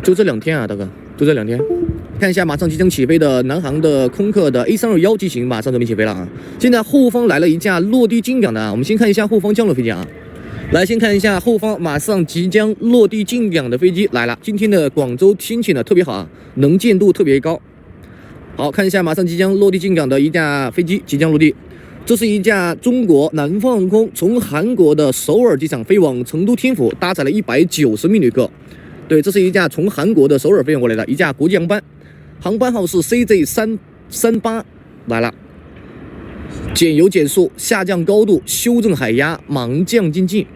就这2天啊，大哥，就这2天。看一下，马上即将起飞的南航的空客的 A321机型，马上准备起飞了啊！现在后方来了一架落地进港的啊，我们先看一下后方降落飞机啊。来，先看一下后方马上即将落地进港的飞机来了。今天的广州天气呢特别好啊，能见度特别高。好，看一下马上即将落地进港的一架飞机即将落地。这是一架中国南方航空从韩国的首尔机场飞往成都天府，搭载了190名旅客。对，这是一架从韩国的首尔飞往过来的一架国际航班。航班号是 CJ338， 来了，减油减速，下降高度，修正海压，盲降经济。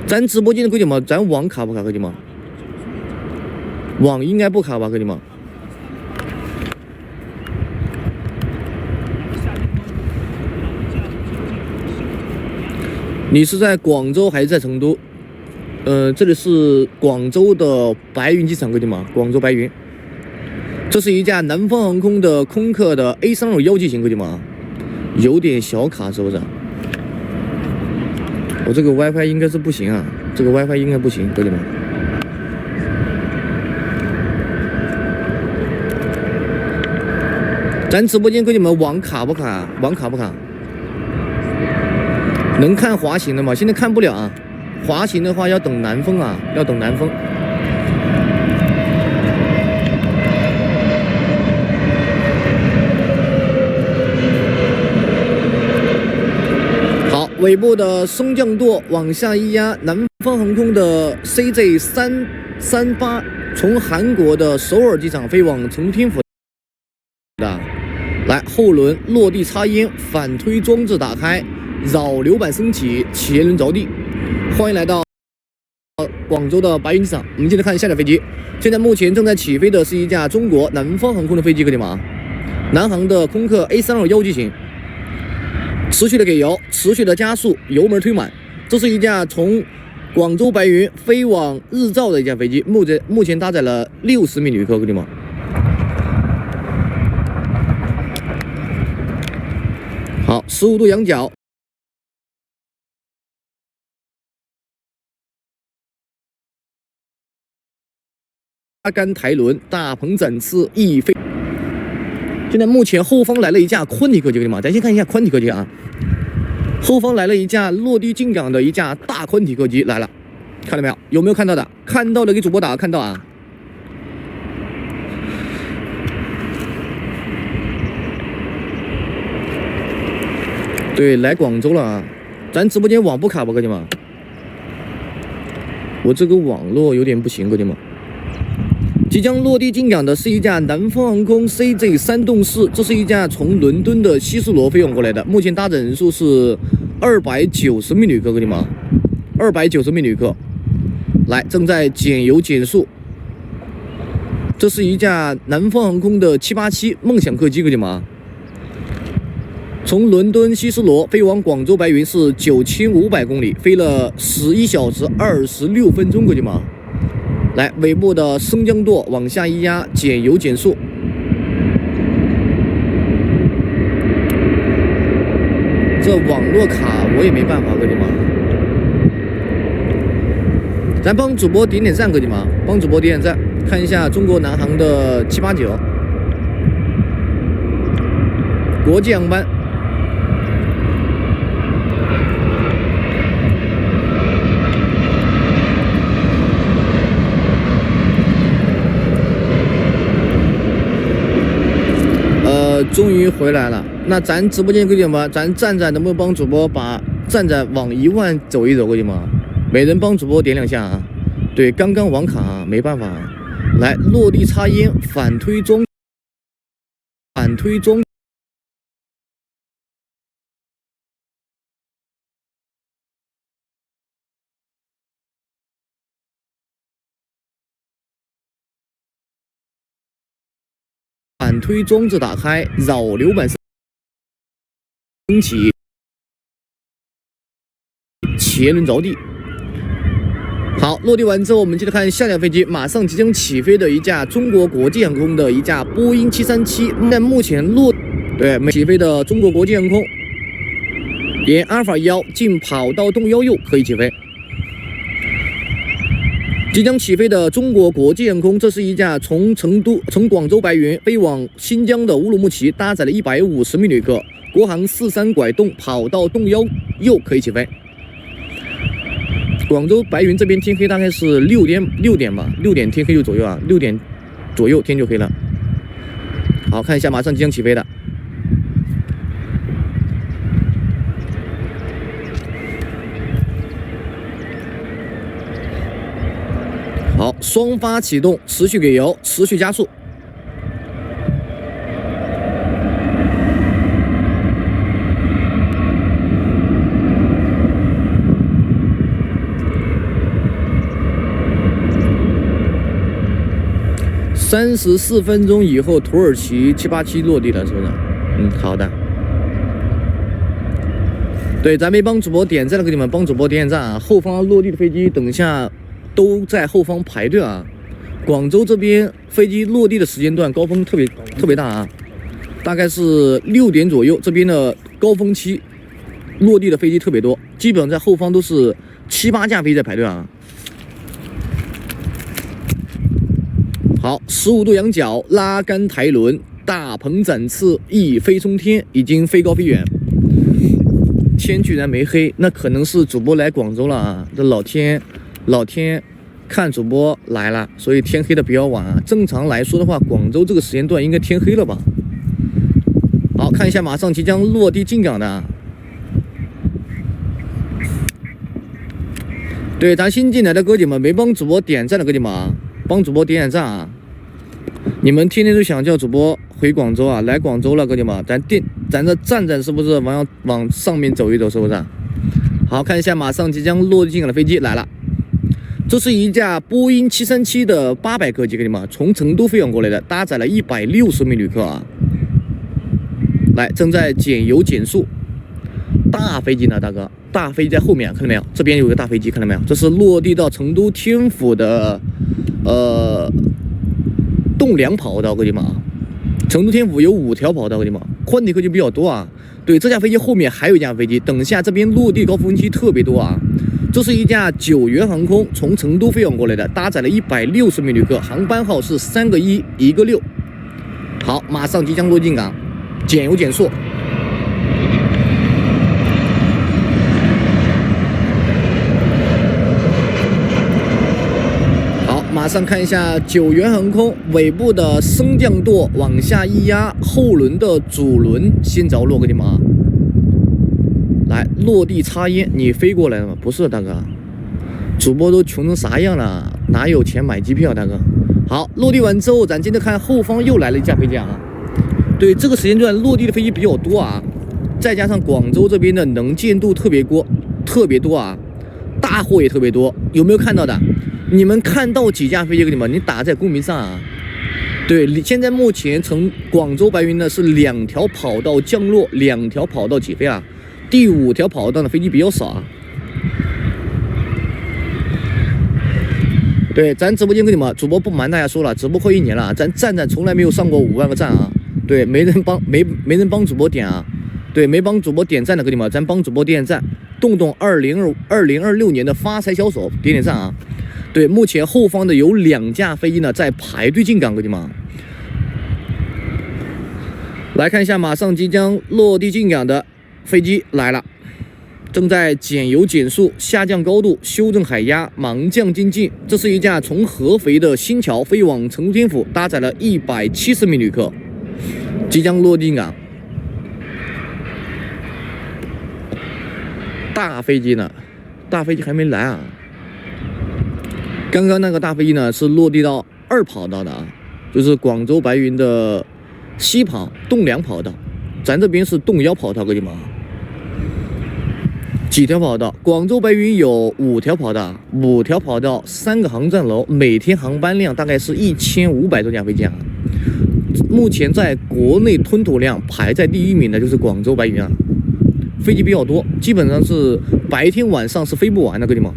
咱直播间的哥弟们，咱网卡不卡，哥弟们？网应该不卡吧，哥弟们？你是在广州还是在成都？这里是广州的白云机场，哥弟们，广州白云。这是一架南方航空的空客的 A321机型，哥弟们，有点小卡是不是？我这个 WiFi 应该是不行啊，这个 WiFi 应该不行，哥弟们。咱直播间哥弟们网卡不卡？网卡不卡？能看滑行的吗？现在看不了啊。滑行的话要等南风啊，要等南风。好，尾部的升降舵往下一压，南方航空的 CJ338从韩国的首尔机场飞往成都天府的。来，后轮落地插烟，反推装置打开，扰流板升起，前轮着地。欢迎来到广州的白云机场。我们接着看下架飞机。现在目前正在起飞的是一架中国南方航空的飞机，哥弟们，南航的空客 A321机型，持续的给油，持续的加速，油门推满。这是一架从广州白云飞往日照的一架飞机，目前搭载了60名旅客，哥弟们。好，15度仰角。八杆台轮，大鹏展翅，翼飞。现在目前后方来了一架宽体客机，哥弟们，咱先看一下宽体客机啊。后方来了一架落地进港的一架大宽体客机来了，看到没有？有没有看到的？看到的给主播打个看到啊。对，来广州了啊！咱直播间网不卡吧，哥弟们？我这个网络有点不行，哥弟们。即将落地进港的是一架南方航空 CJ324，这是一架从伦敦的希斯罗飞往过来的，目前搭载人数是290名旅客，哥弟们，290名旅客。来，正在减油减速。这是一架南方航空的787梦想客机，哥弟们。从伦敦希斯罗飞往广州白云是9500公里，飞了11小时26分钟，哥弟们。来，尾部的升降舵往下一压，减油减速。这网络卡我也没办法，哥弟们。咱帮主播点点赞，哥弟们，帮主播点点赞，看一下中国南航的789国际航班。终于回来了。那咱直播间哥弟们，咱站站能不能帮主播把站站往1万走一走，哥弟们？每人帮主播点2下啊！对，刚刚网卡啊，没办法。来，落地插烟，反推装，反推装置打开，扰流板升起，前轮着地。好，落地完之后，我们接着看下架飞机，马上即将起飞的一架中国国际航空的一架波音737，在目前起飞的中国国际航空，沿阿尔法1进跑道洞1右可以起飞。即将起飞的中国国际航空，这是一架从广州白云飞往新疆的乌鲁木齐，搭载了150名旅客，国航43拐动跑道动右可以起飞。广州白云这边天黑大概是6点吧，6点天黑就左右啊，6点左右天就黑了。好，看一下马上即将起飞的。好，双发启动，持续给油，持续加速。34分钟以后，土耳其787落地了，是不是？好的。对，咱没帮主播点赞的，给你们帮主播点赞啊！后方落地的飞机，等一下都在后方排队啊。广州这边飞机落地的时间段高峰特别大啊，大概是6点左右，这边的高峰期落地的飞机特别多，基本上在后方都是7、8架飞机在排队啊。好，15度仰角，拉杆抬轮，大鹏展翅，一飞冲天，已经飞高飞远。天居然没黑，那可能是主播来广州了啊！这老天看主播来了，所以天黑的比较晚啊。正常来说的话，广州这个时间段应该天黑了吧？好，看一下马上即将落地进港的。对，咱新进来的哥姐们，没帮主播点赞的哥姐们啊，帮主播点点赞啊！你们天天都想叫主播回广州啊，来广州了，哥姐们，咱这站站是不是往上面走一走，是不是？好，看一下马上即将落地进港的飞机来了，这是一架波音737的800客机，哥姐们，从成都飞往过来的，搭载了160名旅客啊。来，正在减油减速，大飞机呢，大哥，大飞机在后面，看到没有？这边有个大飞机，看到没有？这是落地到成都天府的动2跑道，哥姐们啊。成都天府有5条跑道，哥姐们，宽体客机比较多啊。对，这架飞机后面还有一架飞机，等一下这边落地高峰期特别多啊。这是一架9元航空从成都飞往过来的，搭载了160名旅客，航班号是3个1，1个6。好，马上即将落地进港，减油减速。马上看一下9元航空尾部的升降舵往下一压，后轮的主轮先着陆，给你们啊！来，落地插烟，你飞过来了吗？不是，大哥，主播都穷成啥样了，哪有钱买机票，大哥？好，落地完之后，咱接着看后方又来了一架飞机啊！对，这个时间段落地的飞机比较多啊，再加上广州这边的能见度特别多啊，大货也特别多，有没有看到的？你们看到几架飞机，给你们，你打在公屏上啊。对，现在目前从广州白云呢是2条跑道降落，2条跑道起飞啊。第5条跑道的飞机比较少啊。对，咱直播间跟你们主播不瞒大家说了，直播快1年了，咱站从来没有上过5万个赞啊。对，没人帮主播点啊。对，没帮主播点赞的跟你们，咱帮主播点赞，动2026年的发财小手，点点赞啊。对，目前后方的有2架飞机呢在排队进港，哥弟们。来看一下，马上即将落地进港的飞机来了，正在减油减速，下降高度，修正海压，盲降精进。这是一架从合肥的新桥飞往成都天府，搭载了170名旅客，即将落地进港。大飞机呢？大飞机还没来啊。刚刚那个大飞机呢是落地到2跑道的啊，就是广州白云的西跑动2跑道，咱这边是动1跑道，哥弟们。几条跑道？广州白云有5条跑道，5条跑道3个航站楼，每天航班量大概是1500多架飞机啊。目前在国内吞吐量排在第1名的就是广州白云啊，飞机比较多，基本上是白天晚上是飞不完的，哥弟们。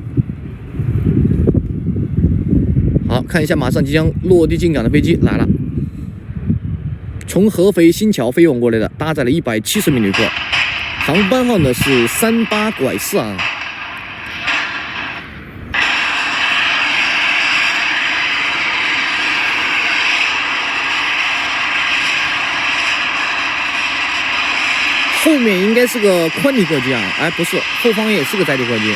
好，看一下马上即将落地进港的飞机来了，从合肥新桥飞往过来的，搭载了170名旅客，航班号呢是38拐4啊。后面应该是个宽体客机啊，哎，不是，后方也是个载体客机。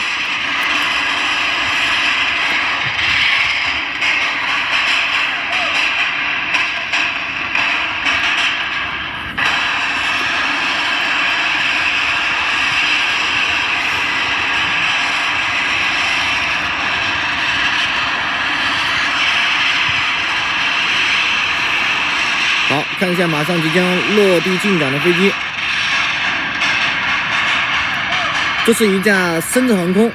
好，看一下马上即将落地进港的飞机，这是一架深圳航空，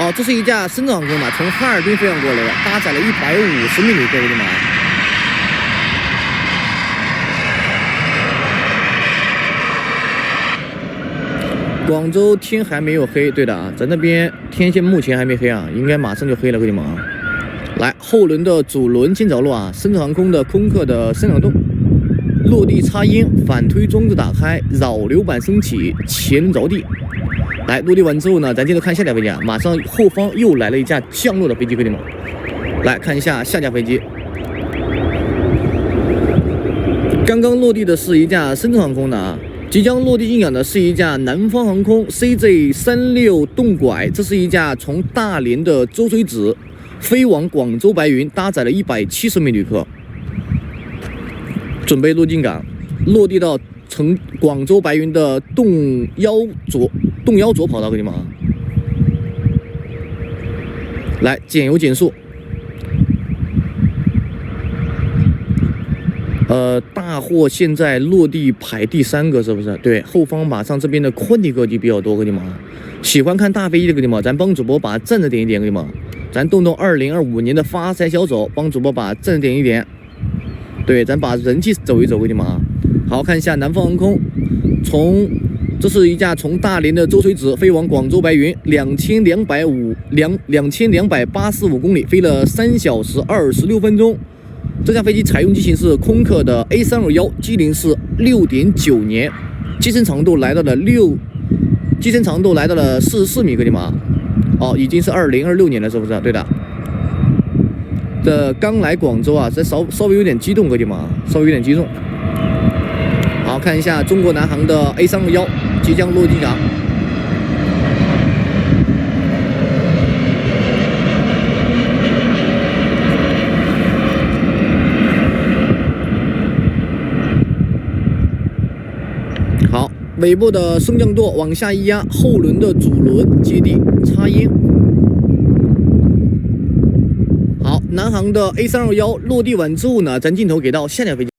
哦，这是一架深圳航空嘛，从哈尔滨飞往过来的，搭载了150名旅客，我的妈！广州天还没有黑，对的啊，在那边天线目前还没黑啊，应该马上就黑了，我的妈！来，后轮的主轮先着陆啊，深圳航空的空客的升降洞，落地插烟，反推装置打开，扰流板升起，前轮着地。来，落地完之后呢，咱接着看下架飞机啊，马上后方又来了一架降落的飞机，兄弟们，来看一下下架飞机。刚刚落地的是一架深圳航空的啊，即将落地进港的是一架南方航空 CJ36动拐，这是一架从大连的周水子飞往广州白云，搭载了170名旅客，准备入进港，落地到从广州白云的动幺左跑道，给你们啊！来减油减速，大货现在落地排第3个，是不是？对，后方马上这边的宽体客机比较多，给你们啊！喜欢看大飞机的给你们，咱帮主播把站着点一点，给你们。咱动2025年的发财小手，帮主播把正点一点。对，咱把人气走一走，给你们啊。好，看一下南方航空，这是一架从大连的周水子飞往广州白云，2285公里，飞了3小时26分钟。这架飞机采用机型是空客的 A321， 机龄是6.9年，机身长度来到了44米，给你们啊。哦，已经是2026年了，是不是？对的。这刚来广州啊，这稍微有点激动，哥弟们，稍微有点激动。好，看一下中国南航的 A321即将落地港。好，尾部的升降舵往下一压，后轮的主轮接地插烟。好，南航的 A321落地完之后呢，咱镜头给到下架飞机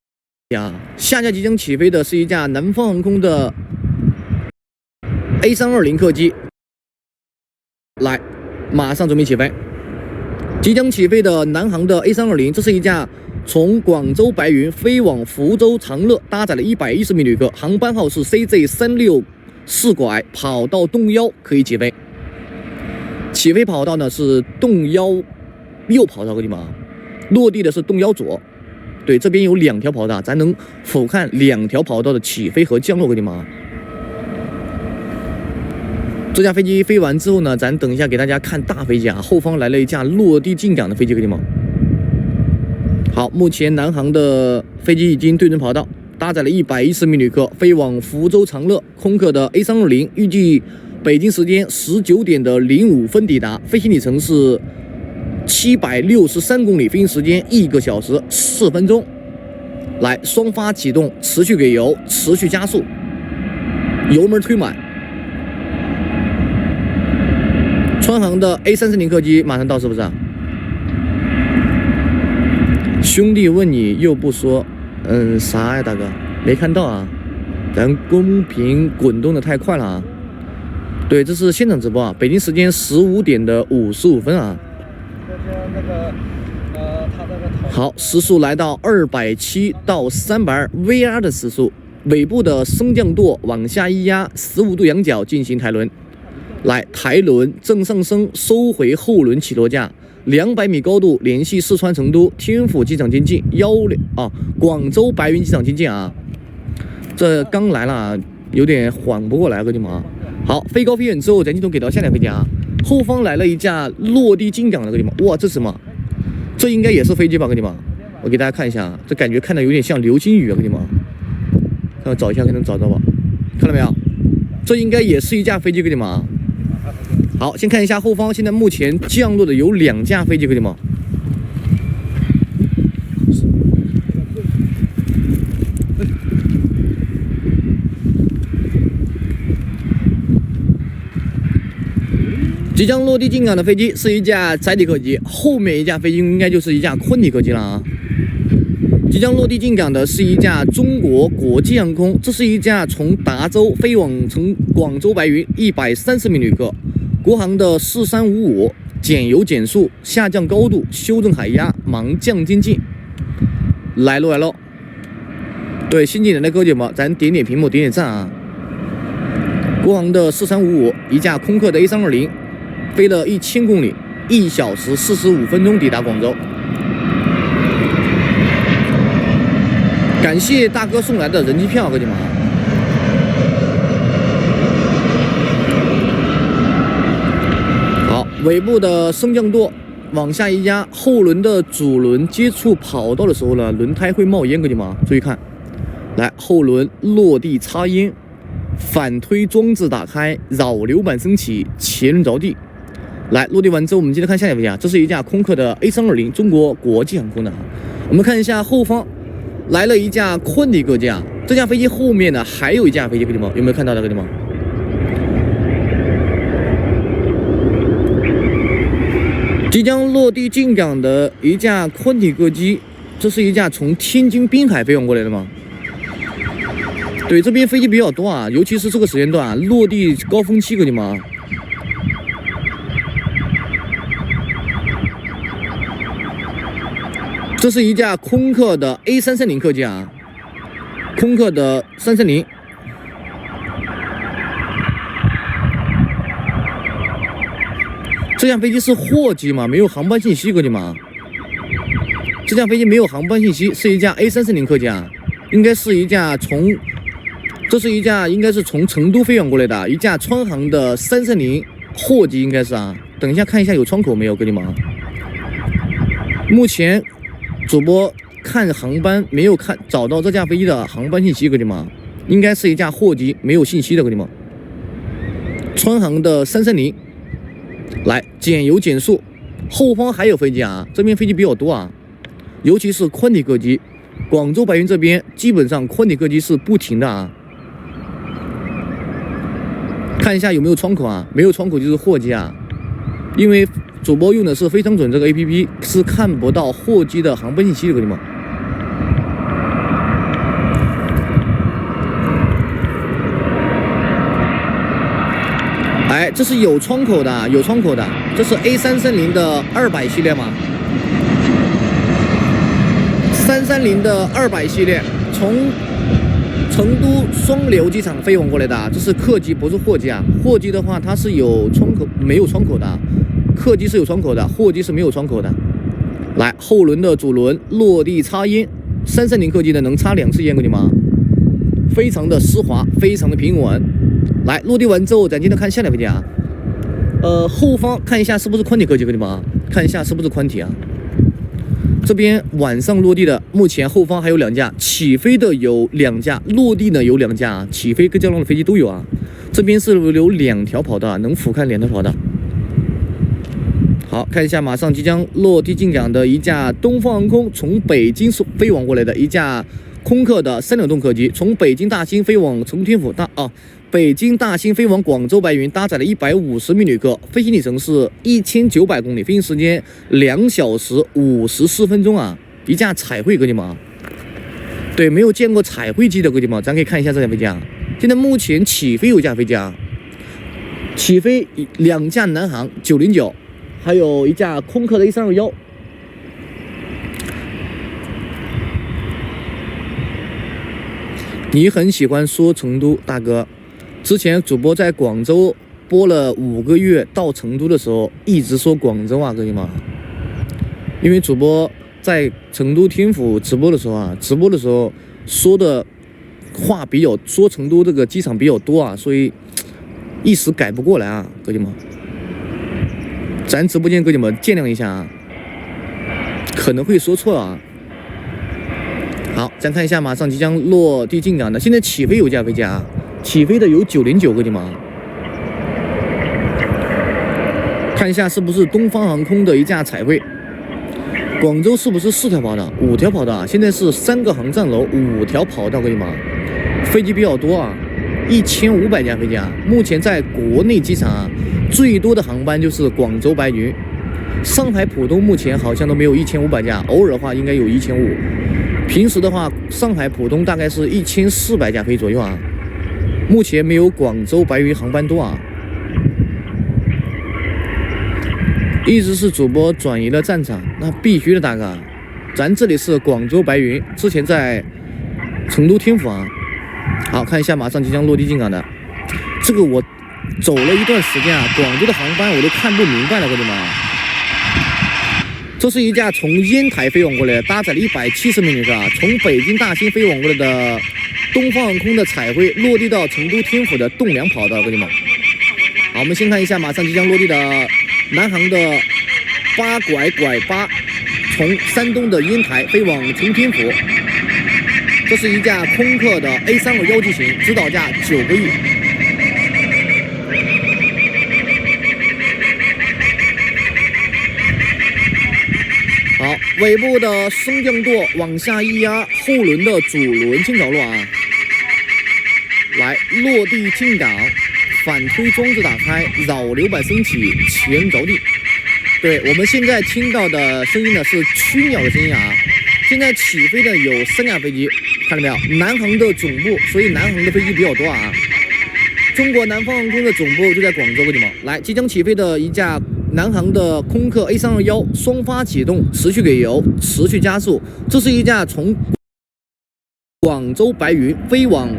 啊，下架即将起飞的是一架南方航空的 A320客机，来，马上准备起飞。即将起飞的南航的 A320，这是一架从广州白云飞往福州长乐，搭载了110名旅客，航班号是 CJ36拐，跑道动幺可以起飞。起飞跑道呢是动幺右跑道，给你们啊，落地的是动幺左。对，这边有2条跑道，咱能俯瞰2条跑道的起飞和降落，给你们啊。这架飞机飞完之后呢，咱等一下给大家看大飞机啊，后方来了一架落地进港的飞机，给你们。好，目前南航的飞机已经对准跑道，搭载了110名旅客，飞往福州长乐，空客的 A320，预计北京时间19点05分抵达，飞行里程是763公里，飞行时间1个小时4分钟。来，双发启动，持续给油，持续加速，油门推满。川航的 A340客机马上到，是不是啊？兄弟问你又不说，啥呀，大哥？没看到啊？咱公屏滚动的太快了啊！对，这是现场直播啊，北京时间15点55分啊。好，时速来到270到320 VR 的时速，尾部的升降舵往下一压，15度仰角进行抬轮。来，抬轮正上升，收回后轮起落架，200米高度联系四川成都天府机场经济广州白云机场经济啊。这刚来了，有点缓不过来，哥弟们啊。好，飞高飞远之后，咱镜头给到下架飞机啊。后方来了一架落地进港的，哥弟们，哇，这是什么？这应该也是飞机吧，哥弟们？我给大家看一下，这感觉看的有点像流星雨啊，哥弟们。看我找一下，可能找到吧。看到没有？这应该也是一架飞机，哥弟们啊。好，先看一下后方，现在目前降落的有2架飞机，哥弟们。即将落地进港的飞机是一架载体客机，后面一架飞机应该就是一架昆体客机了啊。即将落地进港的是一架中国国际航空，这是一架从达州飞往广州白云130名旅客，国航的4355，减油减速，下降高度，修正海压，盲降经济。来喽！对新进来的哥姐们，咱点点屏幕，点点赞啊！国航的4355，一架空客的 A320。飞了1000公里，1小时45分钟抵达广州。感谢大哥送来的人机票，哥弟们。好，尾部的升降舵往下一压，后轮的主轮接触跑道的时候呢，轮胎会冒烟，哥弟们注意看。来，后轮落地擦烟，反推装置打开，扰流板升起，前轮着地。来，落地完之后，我们接着看下一飞机啊，这是一架空客的 A320，中国国际航空的。我们看一下后方来了一架昆体客机啊，这架飞机后面呢还有一架飞机，哥弟们有没有看到的，哥弟们？即将落地进港的一架昆体客机，这是一架从天津滨海飞往过来的吗？对，这边飞机比较多啊，尤其是这个时间段啊，落地高峰期，哥弟们。这是一架空客的 A330客机啊，空客的330。这架飞机是货机嘛，没有航班信息，哥弟们。这架飞机没有航班信息，是一架 A340客机啊，应该是一架这是一架应该是从成都飞往过来的一架川航的330货机，应该是啊。等一下看一下有窗口没有，哥弟们。目前主播看航班没有找到这架飞机的航班信息，哥弟们，应该是一架货机，没有信息的，哥弟们。川航的330，来减油减速，后方还有飞机啊，这边飞机比较多啊，尤其是昆体客机，广州白云这边基本上昆体客机是不停的啊。看一下有没有窗口啊，没有窗口就是货机啊，因为主播用的是非常准这个 APP， 是看不到货机的航班信息的，哥弟们。哎，这是有窗口的，有窗口的，这是 A330的200系列吗？330的200系列，从成都双流机场飞往过来的，这是客机，不是货机啊。货机的话，它是有窗口，没有窗口的。客机是有窗口的，货机是没有窗口的。来，后轮的主轮落地擦烟，330客机呢能擦2次烟，哥弟们，非常的丝滑，非常的平稳。来，落地完之后，咱接着看下一飞机啊。后方看一下是不是昆体客机，哥弟们，看一下是不是昆体啊。这边晚上落地的，目前后方还有2架，起飞的有2架，落地呢有2架，起飞跟降落的飞机都有啊。这边是有2条跑道，能俯瞰2条跑道。好，看一下马上即将落地进港的一架东方航空从北京飞往过来的一架空客的3.2吨客机，从北京大兴飞往成都天府北京大兴飞往广州白云，搭载了150名旅客，飞行里程是1900公里，飞行时间2小时54分钟啊！一架彩绘，哥弟们，对，没有见过彩绘机的哥弟们，咱可以看一下这架飞机啊。现在目前起飞有一架飞机啊，起飞2架南航909，还有一架空客的 A321。你很喜欢说成都，大哥。之前主播在广州播了5个月，到成都的时候一直说广州啊，哥弟们。因为主播在成都天府直播的时候说的话说成都这个机场比较多啊，所以一时改不过来啊，哥弟们。咱直播间哥弟们见谅一下啊，可能会说错啊。好，咱看一下马上即将落地进港的，现在起飞有架飞机啊，起飞的有909个的嘛。看一下是不是东方航空的一架彩绘。广州是不是4条跑道？5条跑道啊？现在是3个航站楼，5条跑道，各位嘛，飞机比较多啊，1500架飞机啊。目前在国内机场啊，最多的航班就是广州白云。上海浦东目前好像都没有1500架，偶尔的话应该有1500。平时的话，上海浦东大概是1400架飞左右啊。目前没有广州白云航班多啊。一直是主播转移了战场，那必须的，大哥。咱这里是广州白云，之前在成都天府啊。好，看一下马上即将落地进港的这个，我走了一段时间啊，广州的航班我都看不明白了，哥们们。这是一架从烟台飞往过来，搭载了170名旅客啊，从北京大兴飞往过来的东方航空的彩绘，落地到成都天府的栋梁跑道，哥们们。好，我们先看一下马上即将落地的南航的8拐8，从山东的烟台飞往成天府。这是一架空客的 A321 机型，指导价9个亿。好，尾部的升降舵往下一压，后轮的主轮先着陆啊。来，落地进港，反推装置打开，扰流板升起，前着地。对，我们现在听到的声音呢是曲鸟的声音啊。现在起飞的有3架飞机，看到没有？南航的总部，所以南航的飞机比较多啊。中国南方航空的总部就在广州，兄弟们。来，即将起飞的一架南航的空客 A321，双发启动，持续给油，持续加速。这是一架从广州白云飞往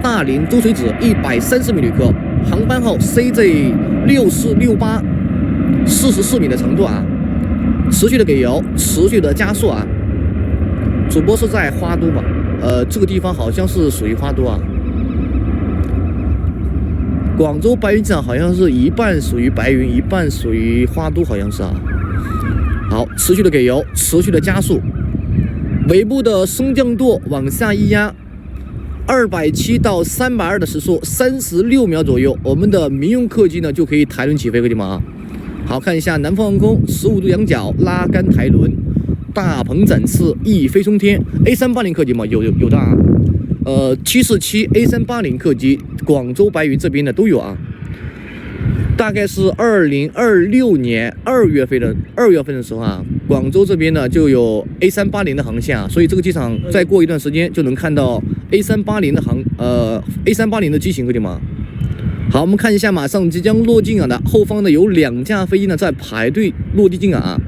大连周水子130名旅客，航班号 CJ6468，44米的长度啊，持续的给油，持续的加速啊。主播是在花都吧？这个地方好像是属于花都啊。广州白云机场好像是一半属于白云，一半属于花都，好像是啊。好，持续的给油，持续的加速。尾部的升降舵往下一压，270到320的时速，36秒左右，我们的民用客机呢就可以抬轮起飞，兄弟们啊。好，看一下南方航空15度仰角拉杆抬轮，大鹏展翅，一飞冲天。A380客机嘛，有的啊。747 A380客机，广州白云这边的都有啊。大概是2026年2月份的时候啊，广州这边呢就有 A380的航线啊，所以这个机场再过一段时间就能看到 A380的A380的机型，兄弟们。好，我们看一下马上即将落进港的后方呢，有2架飞机呢在排队落地进港啊。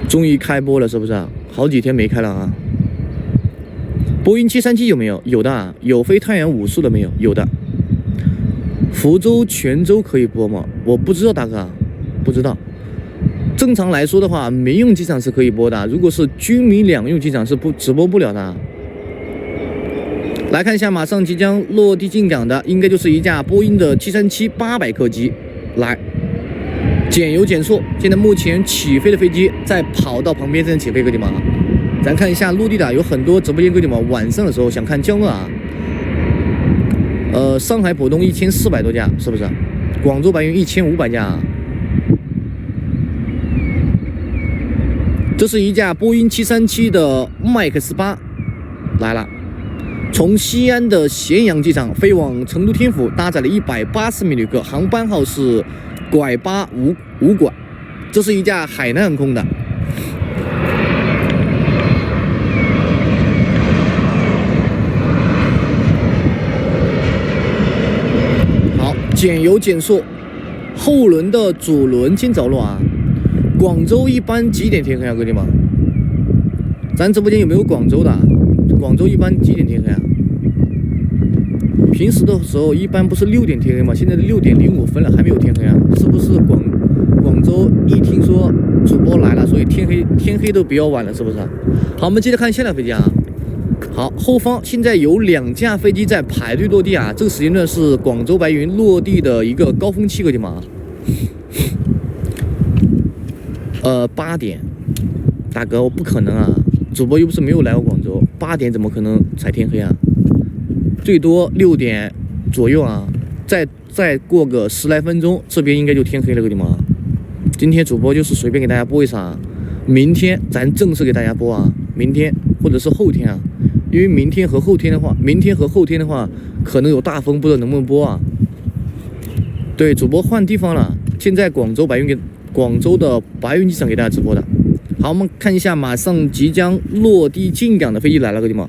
终于开播了，是不是啊？好几天没开了啊。波音737有没有？有的啊。有飞太阳5速的没有？有的。福州、泉州可以播吗？我不知道，大哥啊，不知道。正常来说的话，民用机场是可以播的，如果是军民两用机场是直播不了的。来看一下，马上即将落地进港的，应该就是一架波音的737-800客机。来，减油减速。现在目前起飞的飞机在跑道旁边正起飞，哥弟们。咱看一下落地的，有很多直播间哥弟们晚上的时候想看降落啊。上海浦东1400多架，是不是？广州白云1500架。这是一架波音737的 MAX 8来了。从西安的咸阳机场飞往成都天府，搭载了180名旅客，航班号是拐85拐。这是一架海南航空的。好，减油减速，后轮的主轮先着陆啊。广州一般几点天黑啊，哥弟们？咱直播间有没有广州的？广州一般几点天黑啊？平时的时候一般不是6点天黑吗？现在6点05分了，还没有天黑啊？是不是广州一听说主播来了，所以天黑都比较晚了，是不是？好，我们接着看下辆飞机啊。好，后方现在有2架飞机在排队落地啊。这个时间段是广州白云落地的一个高峰期，哥弟们。8点，大哥，我不可能啊！主播又不是没有来过广州8点怎么可能才天黑啊？最多6点左右啊，再过个10来分钟，这边应该就天黑了，哥弟们。今天主播就是随便给大家播一场，明天咱正式给大家播啊，明天或者是后天啊，因为明天和后天的话，可能有大风，不知道能不能播啊。对，主播换地方了，现在广州的白云机场给大家直播的。好，我们看一下，马上即将落地进港的飞机来了，哥弟们。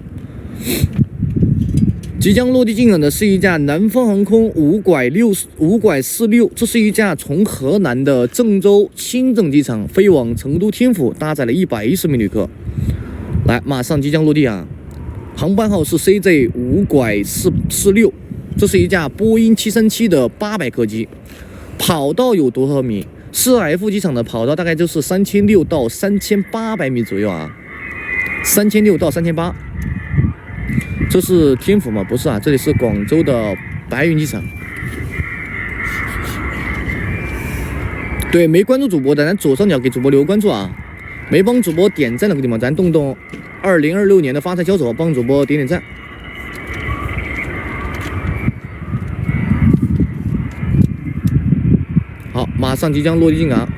即将落地进港的是一架南方航空5拐46，这是一架从河南的郑州新郑机场飞往成都天府，搭载了110名旅客。来，马上即将落地啊！航班号是 CJ 5拐46，这是一架波音737的800客机。跑道有多少米？4F 机场的跑道大概就是3600到3800米左右啊，3600到3800。这是天府吗？不是啊，这里是广州的白云机场。对，没关注主播的，咱左上角给主播留关注啊。没帮主播点赞的，哥弟们，咱动动2026年的发财小手，帮主播点点赞。好，马上即将落地进港。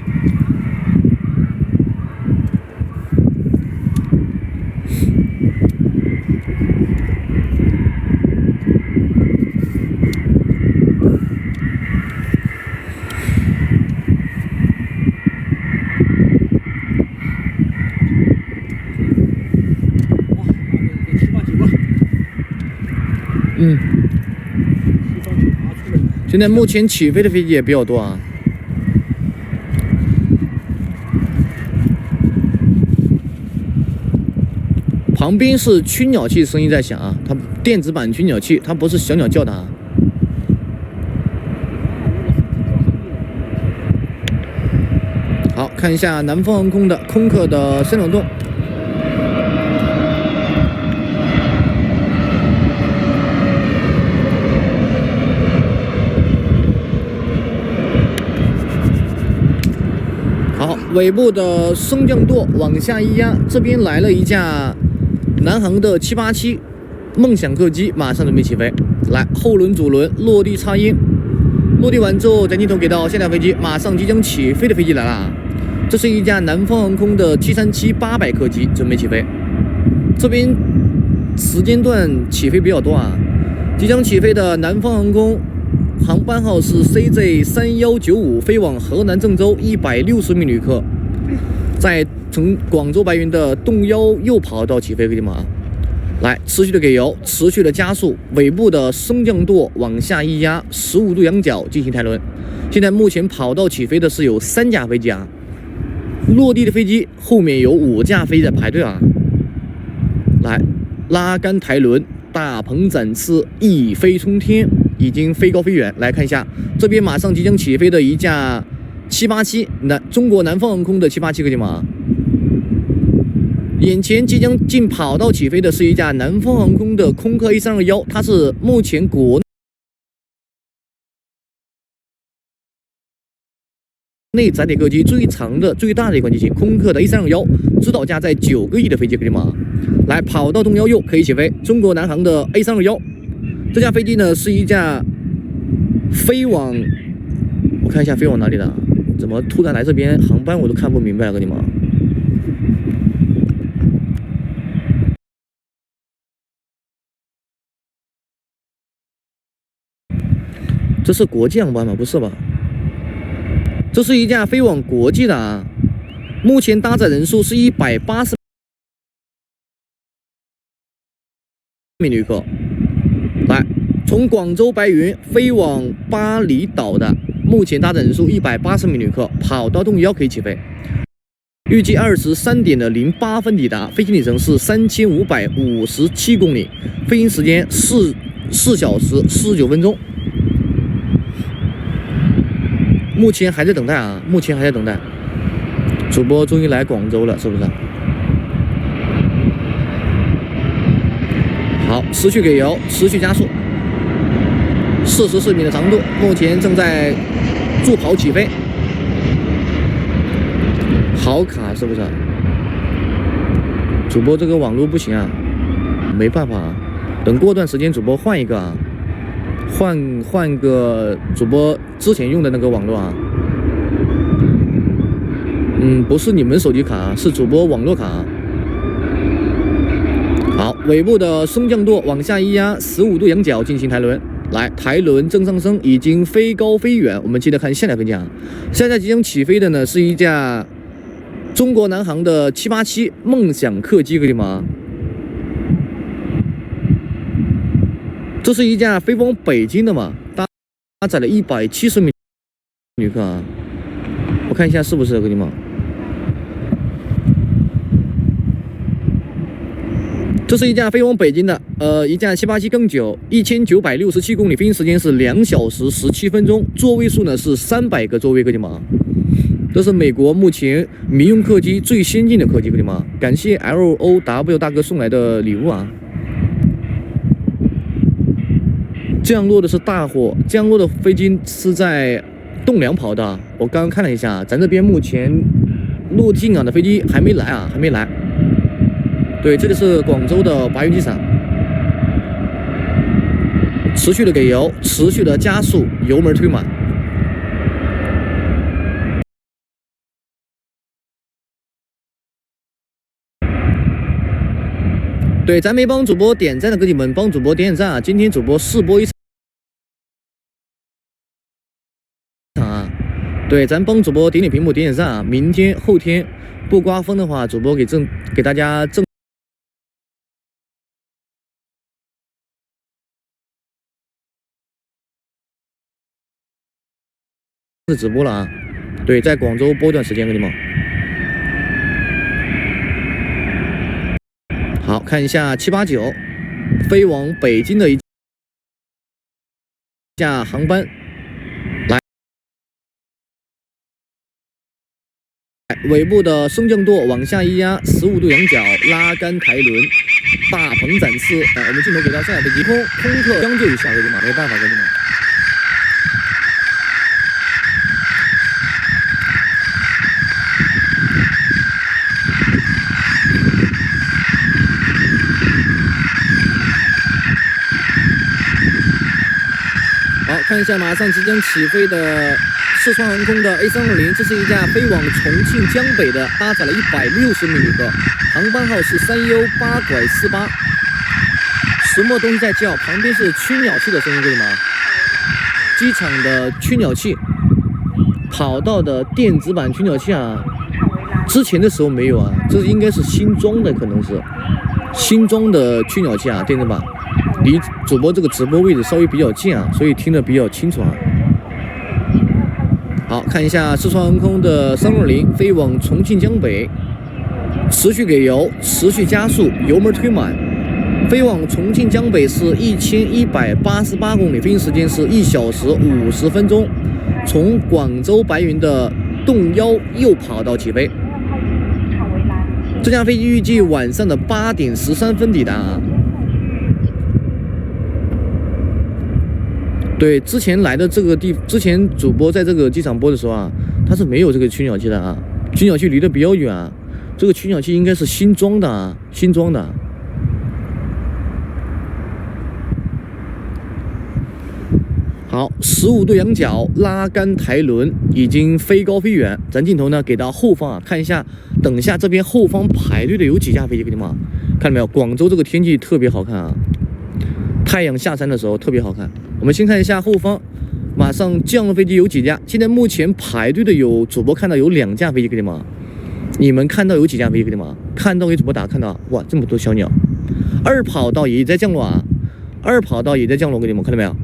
现在目前起飞的飞机也比较多啊。旁边是群鸟器声音在响啊，它电子版群鸟器，它不是小鸟叫的啊。好，看一下南方航空的空客的升冷洞。好，尾部的升降舵往下一压，这边来了一架南航的787梦想客机，马上准备起飞。来，后轮主轮落地插烟，落地完之后，咱镜头给到下架飞机，马上即将起飞的飞机来了。这是一架南方航空的737 800客机，准备起飞。这边时间段起飞比较多啊，即将起飞的南方航空航班号是 CJ 3195，飞往河南郑州，160名旅客，在从广州白云的动幺右跑道起飞，哥弟们啊！来，持续的给油，持续的加速，尾部的升降舵往下一压，15度仰角进行抬轮。现在目前跑道起飞的是有3架飞机啊，落地的飞机后面有5架飞机在排队啊。来，拉杆抬轮，大鹏展翅，一飞冲天，已经飞高飞远。来看一下，这边马上即将起飞的一架787，中国南方航空的787，哥弟们啊！眼前即将进跑道起飞的是一架南方航空的空客A321，它是目前国内载铁客机最长的、最大的一款机型，空客的 A321，指导价在9个亿的飞机，哥弟们啊！来，跑道动幺右可以起飞，中国南航的 A321，这架飞机呢是一架飞往，我看一下飞往哪里的？怎么突然来这边航班我都看不明白了，哥弟们。这是国际航班吗？不是吧？这是一架飞往国际的啊，目前搭载人数是180名旅客。来，从广州白云飞往巴厘岛的，目前搭载人数180名旅客，跑道动1可以起飞。预计23点08分抵达，飞行里程是3557公里，飞行时间4小时49分钟。目前还在等待啊，目前还在等待。主播终于来广州了，是不是？好，持续给油，持续加速。44米的长度，目前正在助跑起飞。好卡，是不是？主播这个网络不行啊。没办法，等过段时间主播换一个啊，换个主播之前用的那个网络啊。不是你们手机卡，是主播网络卡。好，尾部的升降舵往下一压，15度仰角进行抬轮。来，抬轮正上升，已经飞高飞远。我们接着看下架飞机啊，下架即将起飞的呢是一架中国南航的787梦想客机，各位们。这是一架飞往北京的嘛，搭载了170名旅客啊。我看一下是不是，各位们。这是一架飞往北京的，一架787-9，1967公里，飞行时间是2小时17分钟，座位数呢是300个座位，各位们。这是美国目前民用客机最先进的客机，各位们。感谢 LOW 大哥送来的礼物啊！降落的是大货，降落的飞机是在栋梁跑的。我刚刚看了一下，咱这边目前落地进港的飞机还没来啊，还没来。对，这里是广州的白云机场，持续的给油，持续的加速，油门推满。对，咱没帮主播点赞的哥弟们，帮主播点点赞啊！今天主播试播一场啊，对，咱帮主播点点屏幕，点点赞啊！明天、后天不刮风的话，主播给大家直播了啊！对，在广州播段时间，哥弟们。好，看一下789飞往北京的一架航班，来，尾部的升降舵往下一压，15度仰角拉杆抬轮，大鹏展翅。我们镜头给到下架飞机，空客将就一下，哥弟们，没办法，哥弟们。好，看一下马上即将起飞的四川航空的 A320，这是一架飞往重庆江北的，搭载了160名旅客，航班号是3U8-48。什么东西在叫？旁边是驱鸟器的声音，对吗？机场的驱鸟器，跑道的电子版驱鸟器啊，之前的时候没有啊，这应该是新装的，可能是新装的驱鸟器啊，电子版。离主播这个直播位置稍微比较近啊，所以听得比较清楚啊。好，看一下四川航空的320飞往重庆江北，持续给油，持续加速，油门推满，飞往重庆江北是1188公里，飞行时间是1小时50分钟，从广州白云的洞幺右跑道起飞。这架飞机预计晚上的8点13分抵达啊。对，之前来的这个之前主播在这个机场播的时候啊，他是没有这个驱鸟器的啊，驱鸟器离得比较远啊，这个驱鸟器应该是新装的啊，新装的。好，15度仰角拉杆抬轮，已经飞高飞远。咱镜头呢给到后方啊，看一下，等一下这边后方排队的有几架飞机，给你们看到没有？广州这个天气特别好看啊，太阳下山的时候特别好看。我们先看一下后方，马上降落飞机有几架？现在目前排队的主播看到有2架飞机，给你们。你们看到有几架飞机，给你们？看到给主播打，看到哇，这么多小鸟。2跑道也在降落啊，2跑道也在降落，给你们看到没有？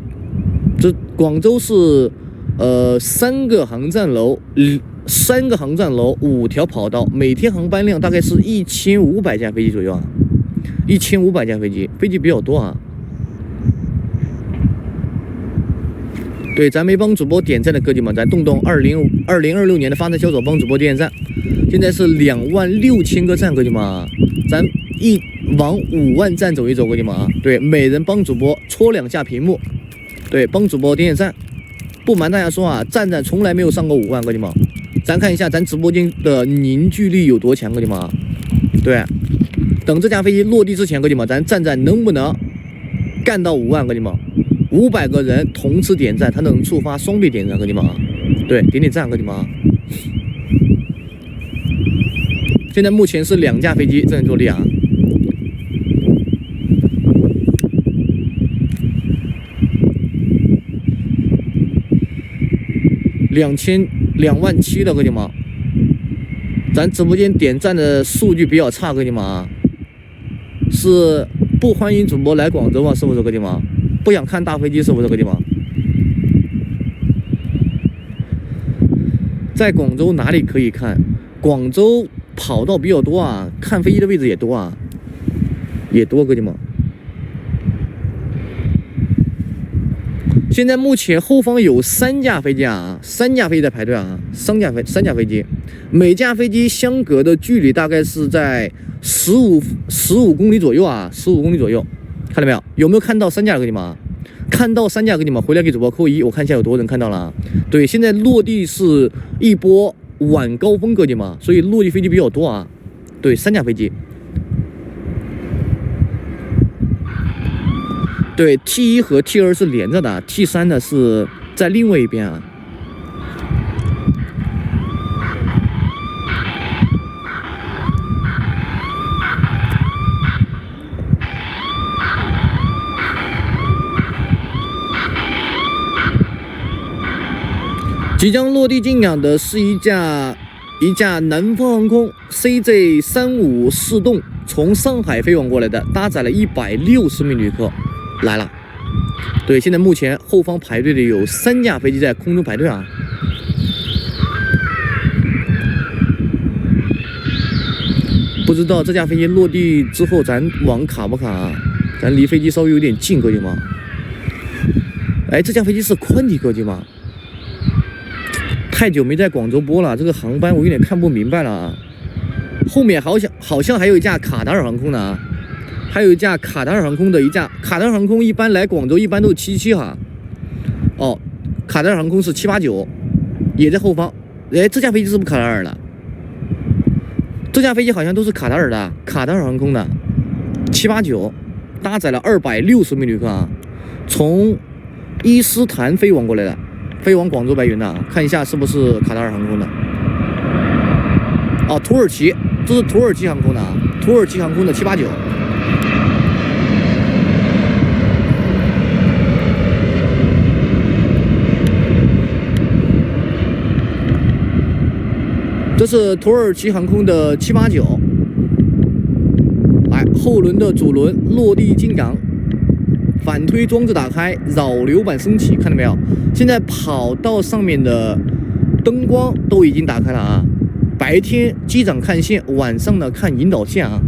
这广州是3个航站楼，5条跑道，每天航班量大概是1500架飞机左右啊，1500架飞机比较多啊。对，咱没帮主播点赞的哥弟们，咱动2026年的发财销售帮主播点赞，现在是26000个赞，哥弟们啊，咱往5万赞走一走，哥弟们啊，对，每人帮主播戳2下屏幕，对，帮主播点点赞。不瞒大家说啊，赞从来没有上过5万，哥弟们，咱看一下咱直播间的凝聚力有多强，哥弟们啊，对，等这架飞机落地之前，哥弟们，咱站站能不能干到5万，哥弟们，500个人同时点赞，它能触发双倍点赞，哥弟们啊，对，点点赞，哥弟们啊。现在目前是2架飞机正在落地啊。2万7的，哥弟们，咱直播间点赞的数据比较差，哥弟们啊，是不欢迎主播来广州啊，是不是，哥弟们？不想看大飞机，是不是，哥弟们？在广州哪里可以看？广州跑道比较多啊，看飞机的位置也多啊，也多，哥弟们。现在目前后方有3架飞机啊，3架飞机在排队啊，3架飞机，每架飞机相隔的距离大概是在15公里左右啊，15公里左右，看到没有？有没有看到3架，哥弟们？看到3架，哥弟们回来给主播扣1，我看一下有多少人看到了。对，现在落地是一波晚高峰，哥弟们，所以落地飞机比较多啊。对，3架飞机。对 ，T1 和 T2 是连着的 ，T3 呢是在另外一边啊。即将落地进港的是一架南方航空 CJ354栋从上海飞往过来的，搭载了160名旅客。来了，对，现在目前后方排队的有3架飞机在空中排队啊。不知道这架飞机落地之后咱网卡不卡啊？咱离飞机稍微有点近，哥弟们。哎，这架飞机是宽体，哥弟们。太久没在广州播了，这个航班我有点看不明白了啊。后面好像还有一架卡塔尔航空的啊。还有一架卡塔尔航空的卡塔尔航空一般来广州一般都是77哈，哦，卡塔尔航空是789，也在后方。哎，这架飞机是不是卡塔尔的？这架飞机好像都是卡塔尔的，卡塔尔航空的789，搭载了260名旅客啊，从伊斯坦飞往过来的，飞往广州白云的，看一下是不是卡塔尔航空的？哦，土耳其，这是土耳其航空的啊，土耳其航空的789。这是土耳其航空的789，来，后轮的主轮落地进港，反推装置打开，扰流板升起，看到没有？现在跑道上面的灯光都已经打开了啊！白天机长看线，晚上呢看引导线啊，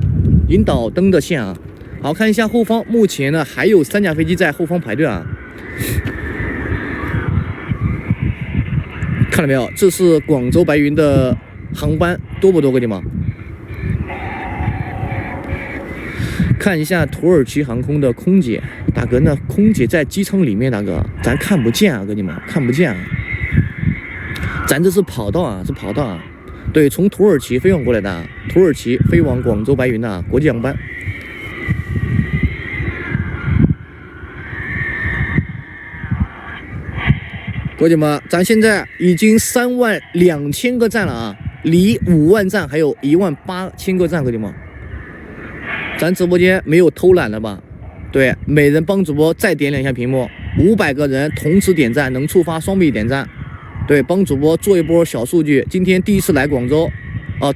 引导灯的线啊。好，看一下后方，目前呢还有3架飞机在后方排队啊。看到没有？这是广州白云的航班多不多，哥弟们？看一下土耳其航空的空姐，大哥，那空姐在机舱里面，大哥，咱看不见啊，哥弟们，看不见啊。咱这是跑道啊，是跑道啊。对，从土耳其飞往过来的，土耳其飞往广州白云的国际航班。哥弟们，咱现在已经32000个赞了啊！离5万赞还有18000个赞，哥弟们，咱直播间没有偷懒了吧？对，每人帮主播再点2下屏幕，500个人同时点赞能触发双倍点赞。对，帮主播做一波小数据。今天第一次来广州，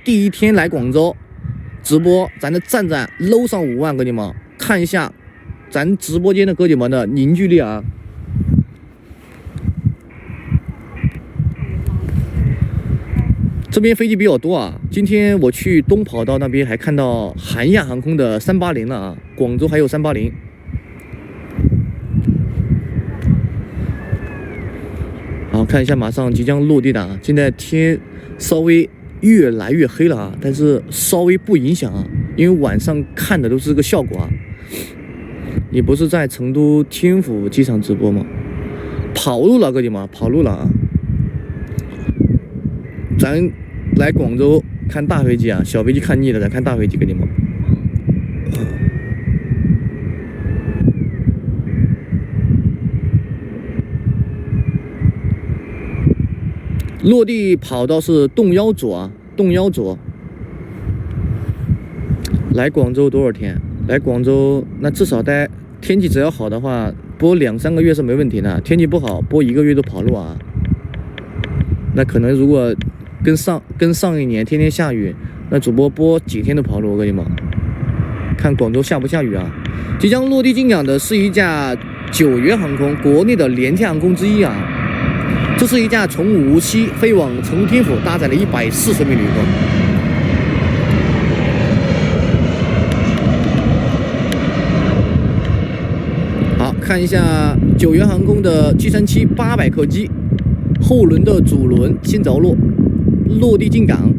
第一天来广州直播，咱的赞搂上5万，哥弟们，看一下咱直播间的哥弟们的凝聚力啊！这边飞机比较多啊，今天我去东跑道那边还看到韩亚航空的380了啊，广州还有380。好，看一下马上即将落地的啊，现在天稍微越来越黑了啊，但是稍微不影响啊，因为晚上看的都是这个效果啊。你不是在成都天府机场直播吗？跑路了，哥弟们，跑路了啊！咱来广州看大飞机啊，小飞机看腻了，咱看大飞机，哥弟们。落地跑道是动幺左啊，动幺左。来广州多少天？来广州那至少待，天气只要好的话，播2、3个月是没问题的。天气不好，播1个月都跑路啊。那可能如果跟上一年天天下雨，那主播播几天都跑路，我跟你们。看广州下不下雨啊？即将落地进港的是一架9元航空，国内的廉价航空之一啊。这是一架从无锡飞往成都天府，搭载了140名旅客。好，看一下9元航空的737-800客机，后轮的主轮先着陆，落地进港。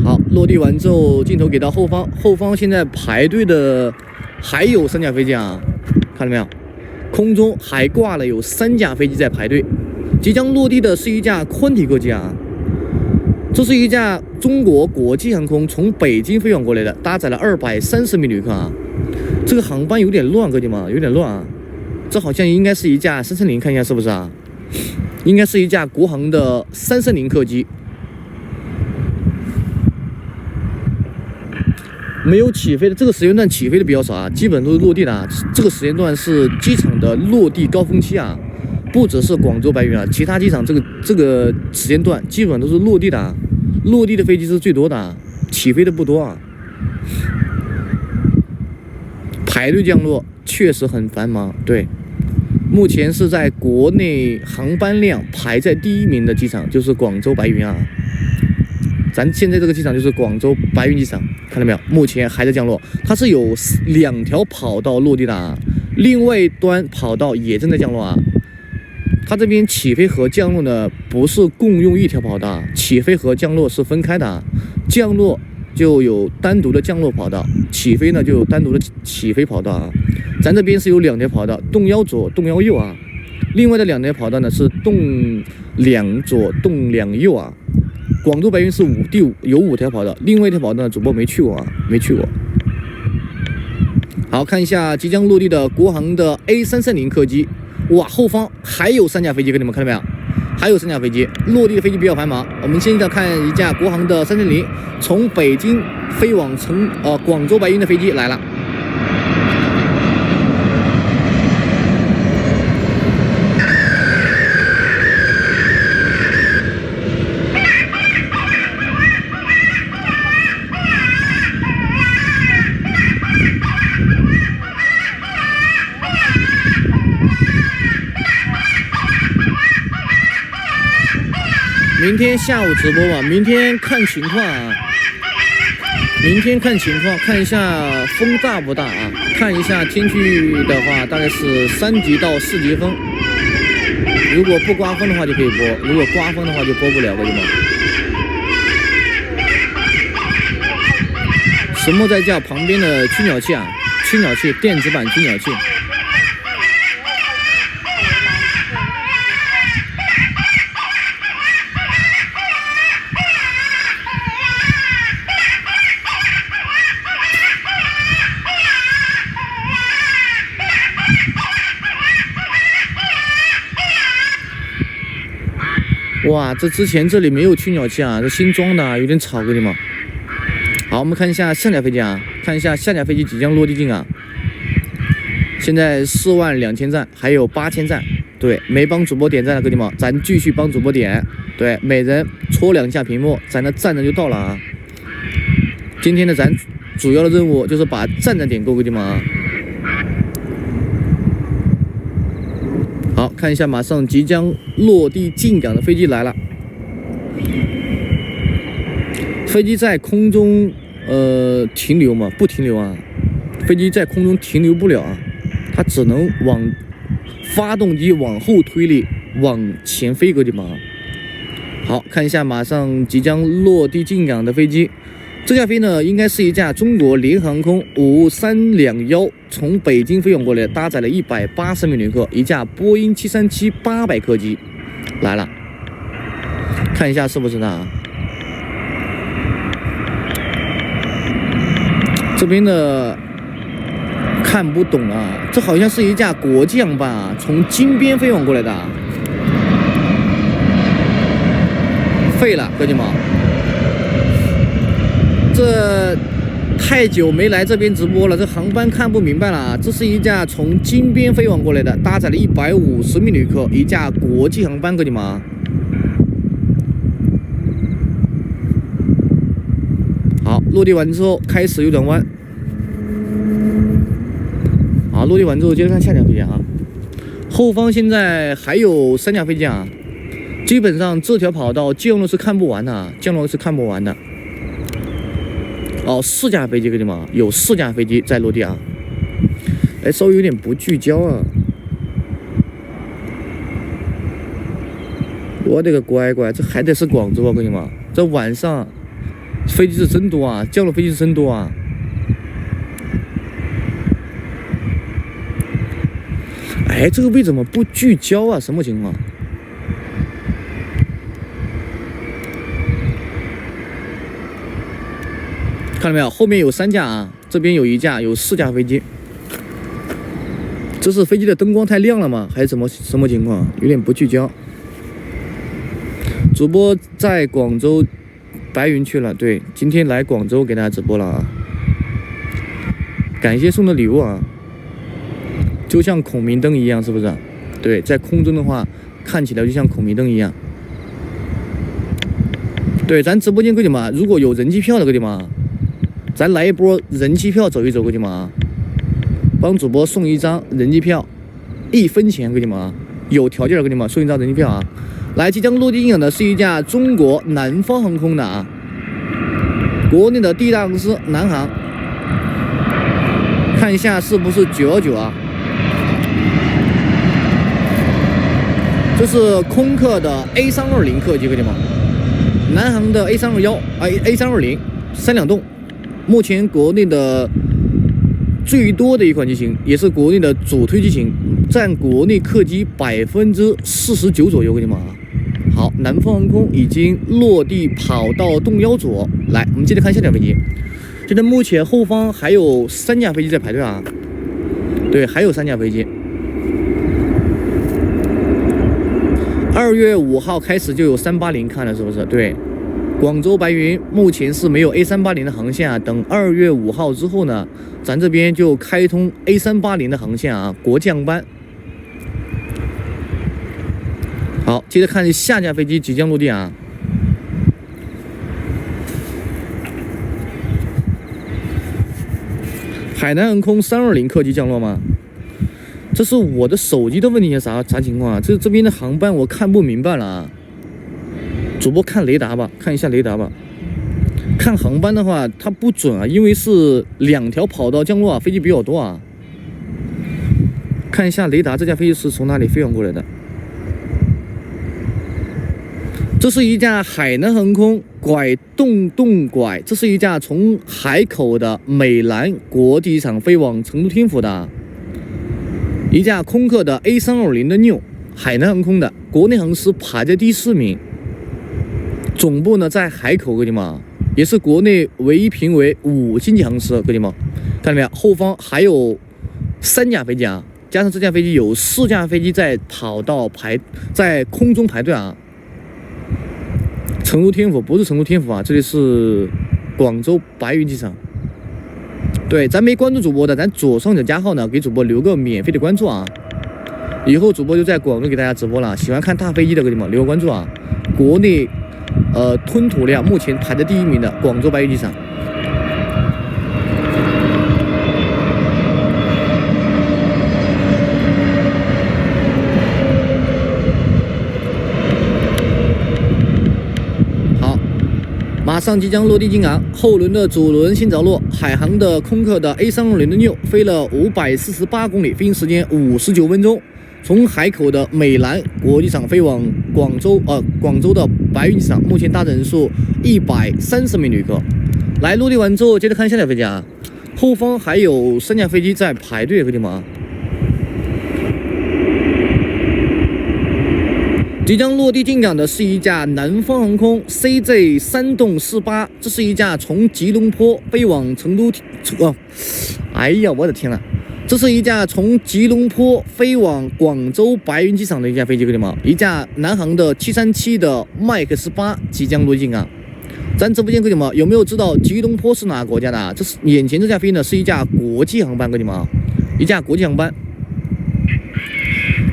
好，落地完之后，镜头给到后方，后方现在排队的还有3架飞机啊，看到没有？空中还挂了有3架飞机在排队。即将落地的是一架昆体客机啊，这是一架中国国际航空从北京飞往过来的，搭载了230名旅客啊。这个航班有点乱，哥弟们，有点乱啊。这好像应该是一架330，看一下是不是啊？应该是一架国航的330客机。没有起飞的，这个时间段起飞的比较少啊，基本都是落地的啊。这个时间段是机场的落地高峰期啊，不只是广州白云啊，其他机场这个时间段基本都是落地的啊，落地的飞机是最多的啊，起飞的不多啊。排队降落确实很繁忙，对，目前是在国内航班量排在第1名的机场就是广州白云啊。咱现在这个机场就是广州白云机场，看到没有？目前还在降落，它是有2条跑道落地的啊，另外一端跑道也正在降落啊。它这边起飞和降落呢不是共用一条跑道，起飞和降落是分开的啊。降落就有单独的降落跑道，起飞呢就有单独的起飞跑道啊。咱这边是有2条跑道，动1左，动1右啊。另外的2条跑道呢是动2左，动2右啊。广州白云是有5条跑道，另外一条跑道呢主播没去过啊，没去过。好，看一下即将落地的国航的 A330客机，哇，后方还有3架飞机，跟你们看到没有？还有3架飞机，落地的飞机比较繁忙。我们现在看一架国航的330，从北京飞往广州白云的飞机来了。明天下午直播吧，明天看情况啊，明天看情况，看一下风大不大啊，看一下天气的话，大概是3级到4级风。如果不刮风的话就可以播，如果刮风的话就播不了，哥们。什么在叫旁边的驱鸟器啊？驱鸟器，电子版驱鸟器。哇，这之前这里没有驱鸟器啊，这新装的，有点吵，哥弟们。好，我们看一下下架飞机啊，看一下下架飞机即将落地进港。现在42000赞，还有8000赞。对，没帮主播点赞的哥弟们，咱继续帮主播点。对，每人戳2下屏幕，咱的赞人就到了啊。今天的咱主要的任务就是把赞点够，哥弟们啊。好，看一下，马上即将落地进港的飞机来了。飞机在空中，停留吗？不停留啊，飞机在空中停留不了啊，它只能往发动机往后推力，往前飞，哥弟们啊。好，看一下，马上即将落地进港的飞机。这架飞呢，应该是一架中国联航空5321从北京飞往过来，搭载了180名旅客，一架波音737-800客机来了。看一下是不是它？这边的看不懂了，这好像是一架国际航班啊，从金边飞往过来的。废了，哥们们，这太久没来这边直播了，这航班看不明白了。这是一架从金边飞往过来的，搭载了150名旅客，一架国际航班，哥们们。好，落地完之后开始右转弯。好，落地完之后接着看下架飞机啊。后方现在还有3架飞机啊。基本上这条跑道降落是看不完的，降落是看不完的。哦，4架飞机，哥们们，有4架飞机在落地啊。哎，稍微有点不聚焦啊。我的个乖乖，这还得是广州啊，哥们们，这晚上飞机是真多啊，降落飞机是真多啊。哎，这个位怎么不聚焦啊？什么情况？看到没有？后面有3架啊，这边有1架，有4架飞机。这是飞机的灯光太亮了吗？还是什么情况？有点不聚焦。主播在广州白云去了，对，今天来广州给大家直播了啊。感谢送的礼物啊，就像孔明灯一样，是不是？对，在空中的话，看起来就像孔明灯一样。对，咱直播间哥们们，如果有人机票的哥们们，咱来一波人机票走一走，哥们们，帮主播送1张人机票，1分钱，哥们们，有条件的哥们们送1张人机票啊！来，即将落地进港的是一架中国南方航空的啊，国内的第一大公司南航，看一下是不是919啊？这是空客的 A320 客机，哥们们，南航的 A321A320 3两栋。目前国内的最多的一款机型，也是国内的主推机型，占国内客机49%左右，给你们啊。好，南方航空已经落地跑道动1左，来，我们接着看下架飞机。现在目前后方还有3架飞机在排队啊，对，还有3架飞机。2月5号开始就有380看了，是不是？对。广州白云目前是没有 A380 的航线啊，等2月5号之后呢，咱这边就开通 A380 的航线啊，国际航班。好，接着看下架飞机即将落地啊。海南航空320客机降落吗？这是我的手机的问题，啥情况啊？这边的航班我看不明白了啊。主播看雷达吧，看一下雷达吧。看航班的话，它不准啊，因为是2条跑道降落啊，飞机比较多啊。看一下雷达，这架飞机是从哪里飞往过来的？这是一架海南航空动拐，这是一架从海口的美兰国际机场飞往成都天府的一架空客的 A320的6，海南航空的，国内航司排在第4名。总部呢在海口，哥们们，也是国内唯一评为5星级航司，哥们们，看到没有？后方还有3架飞机啊，加上这架飞机有4架飞机在跑道在空中排队啊。成都天府不是成都天府啊，这里是广州白云机场。对，咱没关注主播的，咱左上角加号呢，给主播留个免费的关注啊。以后主播就在广州给大家直播了，喜欢看大飞机的哥们们留个关注啊。国内吞吐量目前排在第1名的广州白云机场。好，马上即将落地进港，后轮的主轮先着陆，海航的空客的 A320的6飞了548公里，飞行时间59分钟。从海口的美兰国际机场飞往广州的白云机场，目前搭载人数130名旅客。来，落地完之后，接着看下架飞机啊。后方还有3架飞机在排队，哥们们。即将落地进港的是一架南方航空 CJ348，这是一架从吉隆坡飞往成都，哎呀，我的天呐！这是一架从吉隆坡飞往广州白云机场的一架飞机，兄弟们，一架南航的737的 MAX-8即将落地进港。咱直播间，兄弟们有没有知道吉隆坡是哪个国家的啊？这是眼前这架飞机呢，是一架国际航班，兄弟们，一架国际航班。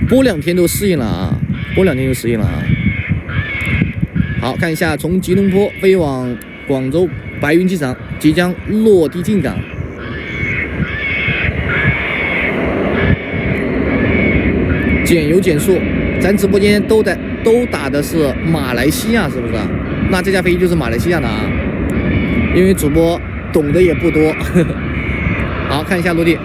播2天都适应了啊，播2天就适应了啊。好，看一下从吉隆坡飞往广州白云机场即将落地进港。减油减速，咱直播间都打的是马来西亚，是不是？那这架飞机就是马来西亚的啊，因为主播懂得也不多。好，看一下落地。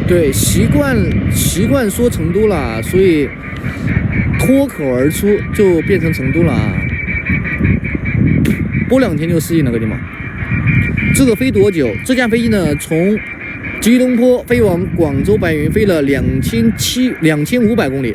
对，习惯说成都了，所以脱口而出就变成成都了啊。播2天就适应了，哥们。这个飞多久？这架飞机呢，从吉隆坡飞往广州白云飞了2500公里。